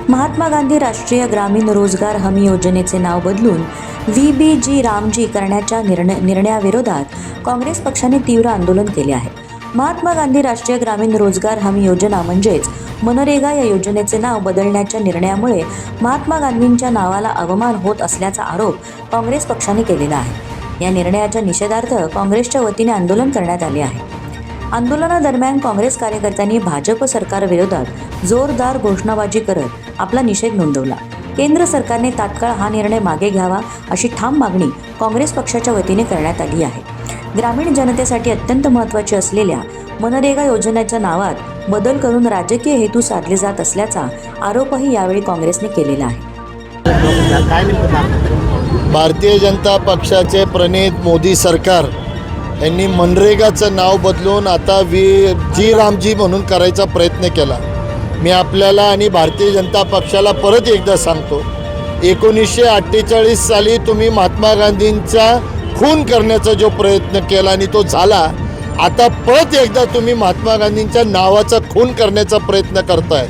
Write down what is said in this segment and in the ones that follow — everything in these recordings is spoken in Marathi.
महात्मा गांधी राष्ट्रीय ग्रामीण रोजगार हमी योजनेचे नाव बदलून VBG रामजी करण्याच्या निर्णयाविरोधात काँग्रेस पक्षाने तीव्र आंदोलन केले आहे। महात्मा गांधी राष्ट्रीय ग्रामीण रोजगार हमी योजना म्हणजेच मनरेगा या योजनेचे नाव बदलण्याच्या निर्णयामुळे महात्मा गांधींच्या नावाला अवमान होत असल्याचा आरोप काँग्रेस पक्षाने केलेला आहे। या निर्णयाच्या निषेधार्थ काँग्रेसच्या वतीने आंदोलन करण्यात आले आहे। आंदोलनादरम्यान काँग्रेस कार्यकर्त्यांनी भाजप सरकारविरोधात जोरदार घोषणाबाजी करत आपला निषेध नोंदवला। केंद्र सरकारने तात्काळ हा निर्णय मागे घ्यावा अशी ठाम मागणी काँग्रेस पक्षाच्या वतीने करण्यात आली आहे। ग्रामीण जनतेसाठी अत्यंत महत्त्वाची असलेल्या मनरेगा योजनेच्या नावात बदल करून राजकीय हेतू साधले जात असल्याचा आरोपही यावेळी काँग्रेसने केलेला आहे। भारतीय जनता पक्षाचे प्रणित मोदी सरकार यांनी मनरेगाचं नाव बदलून आता VBG रामजी म्हणून करायचा प्रयत्न केला। मी आपल्याला आणि भारतीय जनता पक्षाला परत एकदा सांगतो, 1948 साली तुम्ही महात्मा गांधींचा खून करण्याचा जो प्रयत्न केला आणि तो झाला, आता परत एकदा तुम्ही महात्मा गांधींच्या नावाचा खून करण्याचा प्रयत्न करताय।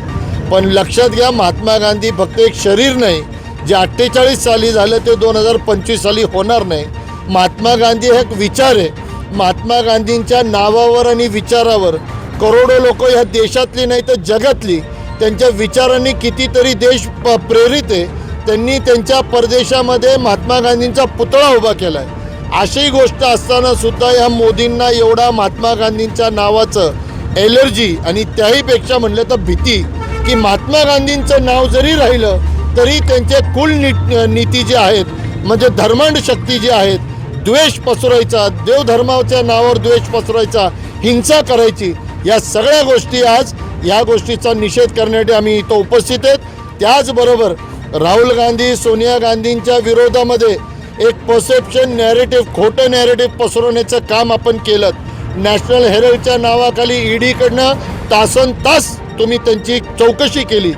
पण लक्षात घ्या, महात्मा गांधी फक्त एक शरीर नाही, जे 48 साली झालं ते 2025 साली होणार नाही। महात्मा गांधी हे एक विचार आहे। महात्मा गांधींच्या नावावर आणि विचारावर करोडो लोक ह्या देशातली नाही तर जगातली त्यांच्या विचारांनी कितीतरी देश प्रेरित आहे। त्यांनी त्यांच्या परदेशामध्ये महात्मा गांधींचा पुतळा उभा केला आहे। अशी गोष्ट असताना सुद्धा या मोदींना एवढा महात्मा गांधींच्या नावाचं ॲलर्जी आणि त्याहीपेक्षा म्हणलं तर भीती की महात्मा गांधींचं नाव जरी राहिलं तरी त्यांचे नीती जे आहेत, म्हणजे धर्मांध शक्ती जी आहेत, द्वेष पसरवायचा, देवधर्माच्या नावावर द्वेष पसरवायचा, हिंसा करायची, या सगळ्या गोष्टी आज या गोष्टीचा निषेध करण्यासाठी आम्ही इथं उपस्थित आहेत। त्याचबरोबर राहुल गांधी, सोनिया गांधींच्या विरोधामध्ये एक परसेप्शन नॅरेटिव्ह, खोटं नॅरेटिव्ह पसरवण्याचं काम आपण केलं। नॅशनल हेरल्डच्या नावाखाली ईडीकडनं तासनतास तुम्ही त्यांची चौकशी केली।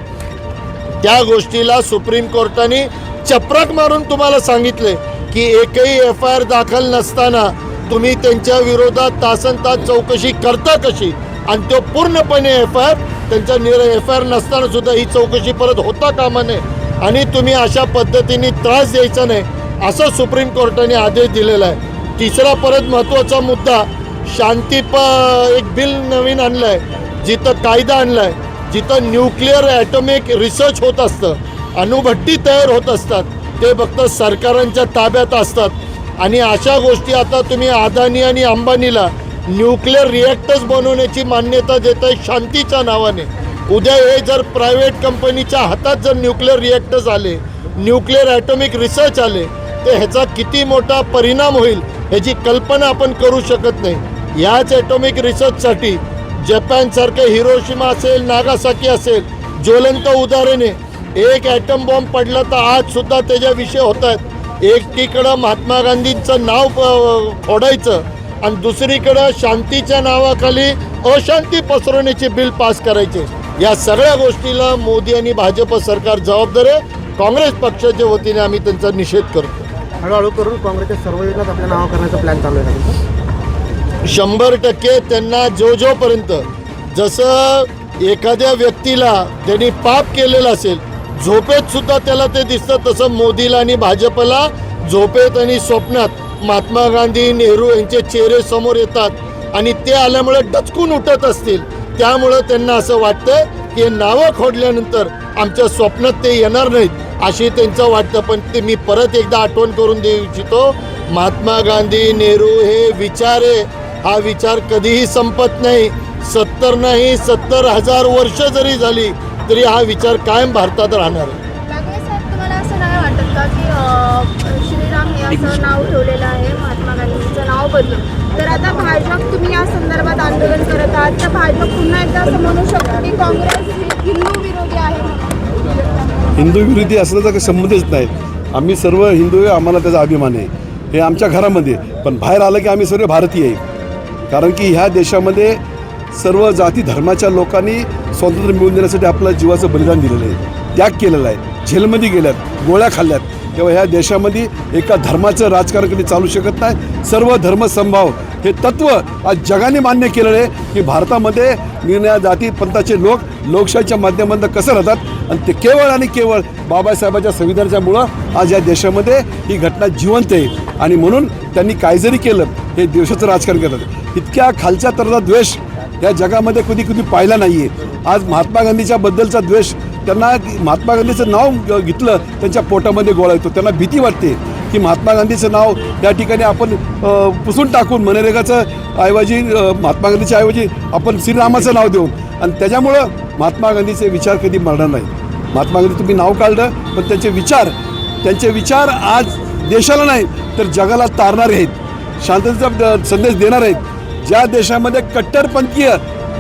त्या गोष्टीला सुप्रीम कोर्टाने चपराक मारून तुम्हाला सांगितले की एकही FIR दाखल नसताना तुम्ही त्यांच्या विरोधात तासनतास चौकशी करता कशी, आणि तो पूर्णपणे FIR त्यांच्या FIR नसताना सुद्धा ही चौकशी परत होता कामा नये आणि तुम्ही अशा पद्धतीने त्रास द्यायचा नाही, असं सुप्रीम कोर्टाने आदेश दिलेला आहे। तिसरा परत महत्त्वाचा मुद्दा, एक बिल नवीन आणलं आहे, जिथं कायदा आणला आहे, जिथं न्यूक्लिअर ॲटॉमिक रिसर्च होत असतं, अणुभट्टी तयार होत असतात, ते फक्त सरकारांच्या ताब्यात असतात। आणि अशा गोष्टी आता तुम्ही अदानी आणि अंबानीला न्यूक्लिअर रिॲक्टर्स बनवण्याची मान्यता देत आहे शांतीच्या नावाने। उद्या हे जर प्रायव्हेट कंपनीच्या हातात जर न्यूक्लिअर रिॲक्टर्स आले, न्यूक्लिअर ॲटॉमिक रिसर्च आले, तर ह्याचा किती मोठा परिणाम होईल ह्याची कल्पना आपण करू शकत नाही। याच ॲटॉमिक रिसर्चसाठी जपानसारखे हिरोशिमा असेल, नागासाकी असेल, ज्वलंत उदाहरणे। एक ॲटम बॉम्ब पडला तर आजसुद्धा त्याच्याविषयी होत आहेत। एकीकडं महात्मा गांधींचं नाव फोडायचं आणि दुसरीकडं शांतीच्या नावाखाली अशांती पसरवण्याचे बिल पास करायचे। या सगळ्या गोष्टीला मोदी आणि भाजप सरकार जबाबदार आहे। काँग्रेस पक्षाच्या वतीने आम्ही त्यांचा निषेध करतो। हळूहळू करून काँग्रेसच्या सर्व योजनात आपल्या नाव करण्याचा प्लॅन चालू आहे। 100% त्यांना जोपर्यंत जसं एखाद्या व्यक्तीला त्यांनी पाप केलेलं असेल, झोपेत सुद्धा त्याला ते दिसतं, तसं मोदीला आणि भाजपला झोपेत आणि स्वप्नात महात्मा गांधी, नेहरू यांचे चेहरे समोर येतात आणि ते आल्यामुळे डचकून उठत असतील। त्यामुळं त्यांना असं वाटतं की नावं खोडल्यानंतर आमच्या स्वप्नात ते येणार नाहीत, अशी त्यांचं वाटतं। पण ते मी परत एकदा आठवण करून देऊ इच्छितो, महात्मा गांधी, नेहरू हे विचार आहे, हा विचार कधीही संपत नाही। 70 नाही 70,000 वर्ष जरी झाली तरी हा विचार कायम भारतात राहणार आहे। तुम्हाला असं नाही वाटत का की श्रीराम हे असं नाव ठेवलेलं आहे महात्मा गांधींचं नाव बदलून, तर आता भाजप, तुम्ही या संदर्भात आंदोलन करत आहात, तर भाजप पुन्हा एकदा असं म्हणू शकतो की काँग्रेस हिंदू विरोधी आहे? हिंदू विरोधी असल्याचा काही संबंधच नाही। आम्ही सर्व हिंदू आहे, आम्हाला त्याचा अभिमान आहे, हे आमच्या घरामध्ये। पण बाहेर आलं की आम्ही सर्व भारतीय आहे, कारण की ह्या देशामध्ये सर्व जाती धर्माच्या लोकांनी स्वातंत्र्य मिळवून देण्यासाठी आपलं जीवाचं बलिदान दिलेलं आहे, त्याग केलेला आहे, जेलमध्ये गेल्यात, गोळ्या खाल्ल्यात, तेव्हा ह्या देशामध्ये एका धर्माचं राजकारण कधी चालू शकत नाही. सर्व धर्मसमभाव हे तत्त्व आज जगाने मान्य केलेलं आहे की भारतामध्ये निर्णय जाती पंथाचे लोक लोकशाहीच्या माध्यमातून कसं राहतात आणि ते केवळ आणि केवळ बाबासाहेबांच्या संविधानाच्यामुळं आज या देशामध्ये ही घटना जिवंत आहे. आणि म्हणून त्यांनी काय जरी केलं हे देशाचं राजकारण करतात. इतक्या खालच्या तराचा द्वेष या जगामध्ये कधी कधी पाहिला नाही आहे. आज महात्मा गांधीच्या बद्दलचा द्वेष त्यांना महात्मा गांधीचं नाव घेतलं त्यांच्या पोटामध्ये गोळा येतो. त्यांना भीती वाटते की महात्मा गांधीचं नाव या ठिकाणी आपण पुसून टाकून मनरेगाचं ऐवजी महात्मा गांधीच्या ऐवजी आपण श्रीरामाचं नाव देऊ आणि त्याच्यामुळं महात्मा गांधीचे विचार कधी मरणार नाही. महात्मा गांधी तुम्ही नाव काढलं पण त्यांचे विचार आज देशाला नाही तर जगाला तारणारे आहेत, शांततेचा संदेश देणार आहेत. ज्या देशामध्ये कट्टरपंथीय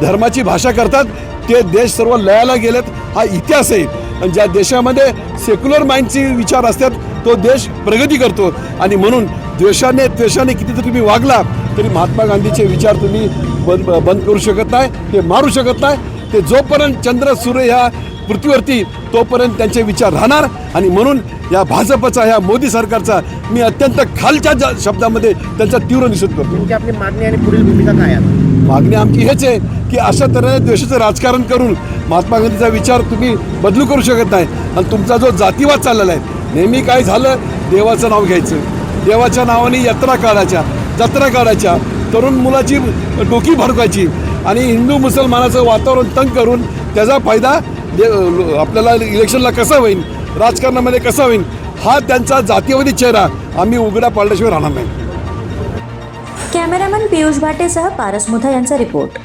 धर्माची भाषा करतात ते देश सर्व लयाला गेलेत हा इतिहास आहे. आणि ज्या देशामध्ये सेक्युलर माइंडचे विचार असतात तो देश प्रगती करतो. आणि म्हणून द्वेषाने किती तुम्ही वागला तरी महात्मा गांधीचे विचार तुम्ही बंद करू शकत नाही, ते मारू शकत नाही. ते जोपर्यंत चंद्र सूर्य ह्या पृथ्वीवरती तोपर्यंत त्यांचे विचार राहणार. आणि म्हणून या भाजपचा ह्या मोदी सरकारचा मी अत्यंत खालच्या शब्दामध्ये त्यांचा तीव्र निषेध करतो. तुमची आपली मागणी आणि पुढील भूमिका काय आहे? मागणी आमची हेच आहे की अशा तऱ्हेने द्वेषाचं राजकारण करून महात्मा गांधीचा विचार तुम्ही बदलू करू शकत नाही. आणि तुमचा जो जातीवाद चाललेला आहे नेहमी काय झालं देवाचं नाव घ्यायचं, देवाच्या नावाने जत्रा काढायच्या, तरुण मुलाची डोकी भडकायची आणि हिंदू मुसलमानाचं वातावरण तंग करून त्याचा फायदा आपल्याला इलेक्शनला कसा होईल, राजकारणामध्ये कसा होईल हा त्यांचा जातीवादी चेहरा आम्ही उघडा पाडल्याशिवाय राहणार नाही. कॅमेरामन पियुष भाटेसह पारस मुथा यांचा रिपोर्ट.